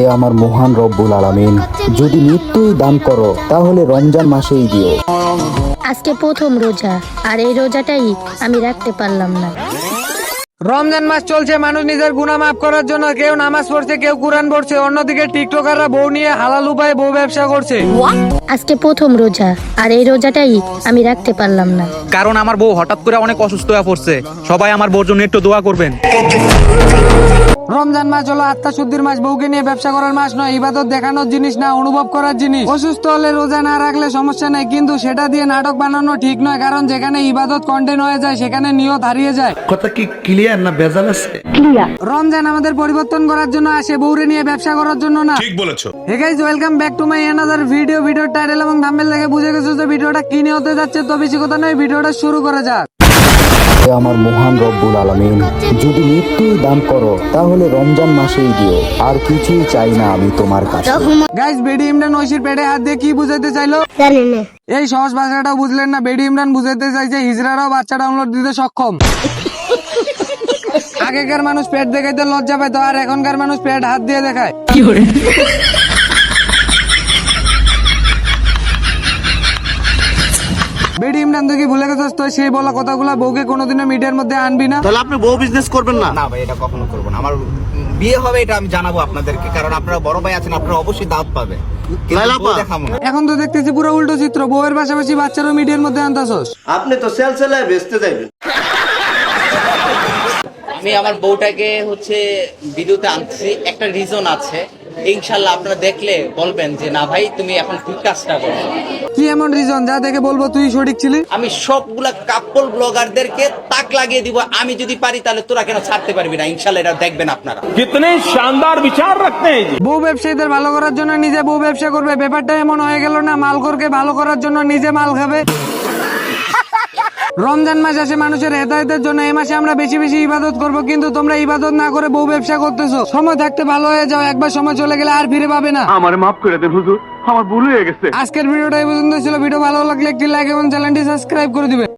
এ আমার মহান রব্বুল আলামিন, যদি মৃত্যুই দান করো তাহলে রমজান মাসেই দিও। আজকে প্রথম রোজা, আর এই রোজাটাই আমি রাখতে পারলাম না। রমজান মাস চলছে, মানুষ নিজের গুনাহ মাফ করার জন্য কেউ নামাজ পড়ছে, কেউ কুরআন পড়ছে। অন্যদিকে টিকটকাররা বউ নিয়ে হালাল উপায়ে বউ ব্যবসা করছে। আজকে প্রথম রোজা, আর এই রোজাটাই আমি রাখতে পারলাম না। কারণ আমার বউ হঠাৎ করে অনেক অসুস্থ হয়ে পড়ছে। সবাই আমার বউর জন্য একটু দোয়া করবেন। রমজান মাস হলো আত্মা শুদ্ধির মাস, বউকে নিয়ে ব্যবসা করার মাস নয়, ইবাদত দেখানোর জিনিস না, অনুভব করার জিনিস। অসুস্থ হলে রোজা না রাখলে সমস্যা নেই, কিন্তু সেটা দিয়ে নাটক বানানো ঠিক নয়। কারণ যেখানে ইবাদত কন্টেন্ট হয়ে যায় সেখানে নিয়ত হারিয়ে যায়। কথা কি ক্লিয়ার না ভেজাল আছে? রমজান আমাদের পরিবর্তন করার জন্য আসে, বউরে নিয়ে ব্যবসা করার জন্য না। ঠিক বলেছো। Hey guys, welcome back to my another video. ভিডিওর টাইটেল এবং থাম্বনেল দেখে বুঝে গেছো যে ভিডিওটা কি নিয়ে হতে যাচ্ছে। তো বেশি কথা নয়, ভিডিওটা শুরু করা যাক। এ আমার মহান রব্বুল আলামিন, যদি মৃত্যুই দান করো তাহলে রমজান মাসেই দিও। আর কিছুই চাই না আমি তোমার কাছে। গাইস, বেডি ইমরান ঐশীর পেটে হাত দিয়ে কি বুঝাইতে চাইলো? এই সহজ ভাষাটাও বুঝলেন না? বেডি ইমরান বুঝাইতে চাইছে হিজড়ারাও বাচ্চা ডাউনলোড দিতে সক্ষম। আগেকার মানুষ পেট দেখাইতে লজ্জা পাইতো, আর এখনকার মানুষ পেট হাত দিয়ে দেখায়। বেডি ইমরান তুই কি ভুলে গেছিস? তো সেই বলা কথাগুলা বউকে কোনোদিনও মিডিয়ার মধ্যে আনবি না। তাহলে আপনি বউ বিজনেস করবেন না? না ভাই, এটা কখনো করবো না। আমার বিয়ে হবে এটা আমি জানাবো আপনাদেরকে, কারণ আপনারা বড় ভাই আছেন, আপনারা অবশ্যই দাওয়াত পাবে। লাইলা আপা। দেখাবো না। এখন তো দেখতেছি পুরো উল্টো চিত্র, বউয়ের পাশাপাশি বাচ্চারও মিডিয়ার মধ্যে আনতাছস। আপনি তো সেল সেলায় বেচতে যাবেন। আমি আমার বউটাকে ভিডিওতে আনছি, একটা রিজন আছে। ইনশাল্লাহ আপনারা দেখলে বলবেন যে না ভাই তুমি এখন ঠিক কাজটা করো। কি এমন রিজন যা দেখে বলবো তুই সঠিক ছিলি? আমি সবগুলা কাপল ব্লগারদেরকে তাক লাগিয়ে দিব। আমি যদি পারি তাহলে তোরা কেন ছাড়তে পারবি না? ইনশাল্লাহ এটা দেখবেন আপনারা। कितने शानदार विचार रखते हैं जी। বউ ব্যবসায়ীদের ভালো করার জন্য নিজে বউ ব্যবসা করবে, ব্যাপারটা এমন হয়ে গেল না মালকরকে ভালো করার জন্য নিজে মাল খাবে। রমজান মাস আসে মানুষের হেদায়েতের জন্য। এই মাসে আমরা বেশি বেশি ইবাদত করব, কিন্তু তোমরা ইবাদত না করে বউ ব্যবসা করতেছো। সময় থাকতে ভালো হয়ে যাও, একবার সময় চলে গেলে আর ফিরে পাবে না। আমারে মাফ করে দেন হুজুর, আমার ভুল হয়ে গেছে। আজকের ভিডিওটা এই পর্যন্ত ছিল। ভিডিও ভালো লাগলে একটি লাইক এবং চ্যানেলটি সাবস্ক্রাইব করে দিবেন।